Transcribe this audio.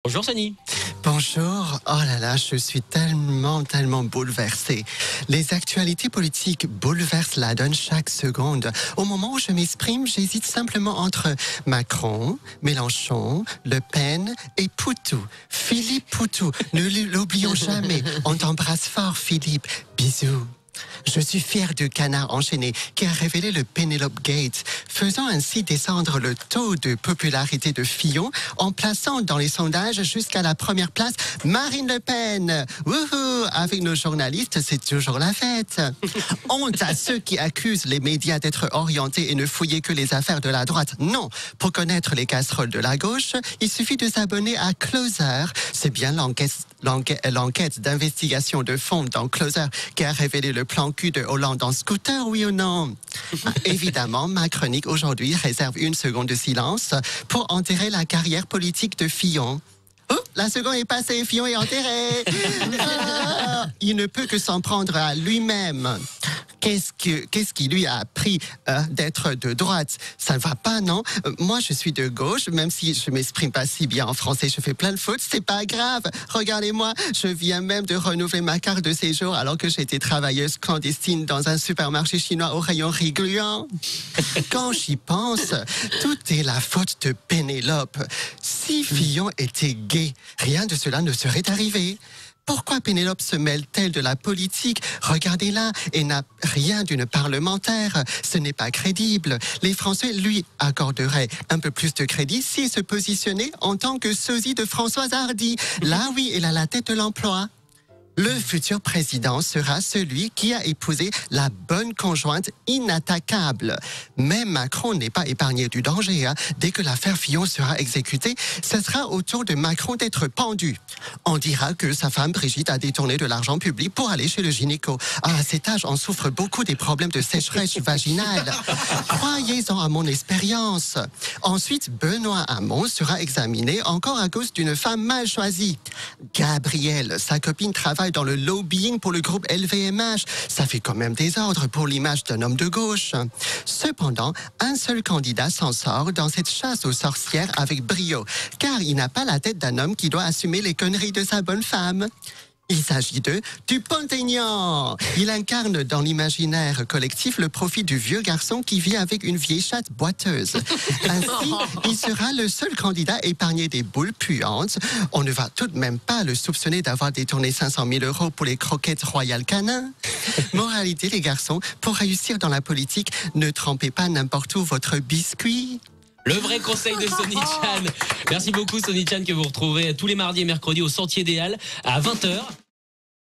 Bonjour Sony. Bonjour, oh là là, je suis tellement bouleversée. Les actualités politiques bouleversent la donne chaque seconde. Au moment où je m'exprime, j'hésite simplement entre Macron, Mélenchon, Le Pen et Poutou. Philippe Poutou, ne l'oublions jamais. On t'embrasse fort, Philippe. Bisous. Je suis fier du canard enchaîné qui a révélé le Penelope Gate, faisant ainsi descendre le taux de popularité de Fillon en plaçant dans les sondages jusqu'à la première place Marine Le Pen. Wouhou! Avec nos journalistes, c'est toujours la fête. Honte à ceux qui accusent les médias d'être orientés et ne fouiller que les affaires de la droite. Non, pour connaître les casseroles de la gauche, il suffit de s'abonner à Closer. C'est bien l'enquête d'investigation de fond dans Closer qui a révélé le plan cul de Hollande en scooter, oui ou non? Évidemment, ma chronique aujourd'hui réserve une seconde de silence pour enterrer la carrière politique de Fillon. Oh, la seconde est passée, Fillon est enterré. Il ne peut que s'en prendre à lui-même. Qu'est-ce qui lui a appris d'être de droite? Ça ne va pas, non? Moi, je suis de gauche, même si je m'exprime pas si bien en français, je fais plein de fautes, c'est pas grave. Regardez-moi, je viens même de renouveler ma carte de séjour alors que j'étais travailleuse clandestine dans un supermarché chinois au rayon riz gluant. Quand j'y pense, tout est la faute de Pénélope. Si Fillon était gay, rien de cela ne serait arrivé. Pourquoi Pénélope se mêle-t-elle de la politique? Regardez-la, et n'a rien d'une parlementaire. Ce n'est pas crédible. Les Français lui accorderaient un peu plus de crédit s'il se positionnait en tant que sosie de Françoise Hardy. Là, oui, elle a la tête de l'emploi. Le futur président sera celui qui a épousé la bonne conjointe inattaquable. Même Macron n'est pas épargné du danger. Dès que l'affaire Fillon sera exécutée, ce sera au tour de Macron d'être pendu. On dira que sa femme Brigitte a détourné de l'argent public pour aller chez le gynéco. À cet âge, on souffre beaucoup des problèmes de sécheresse vaginale. Croyez-en à mon expérience. Ensuite, Benoît Hamon sera examiné encore à cause d'une femme mal choisie. Gabrielle, sa copine, travaille dans le lobbying pour le groupe LVMH. Ça fait quand même des ordres pour l'image d'un homme de gauche. Cependant, un seul candidat s'en sort dans cette chasse aux sorcières avec brio, car il n'a pas la tête d'un homme qui doit assumer les conneries de sa bonne femme. Il s'agit de Dupont-Aignan. Il incarne dans l'imaginaire collectif le profil du vieux garçon qui vit avec une vieille chatte boiteuse. Ainsi, il sera le seul candidat épargné des boules puantes. On ne va tout de même pas le soupçonner d'avoir détourné 500 000 € pour les croquettes Royal Canin. Moralité, les garçons, pour réussir dans la politique, ne trempez pas n'importe où votre biscuit. Le vrai conseil de Sony Chan. Merci beaucoup Sony Chan que vous retrouverez tous les mardis et mercredis au Sentier des Halles à 20h.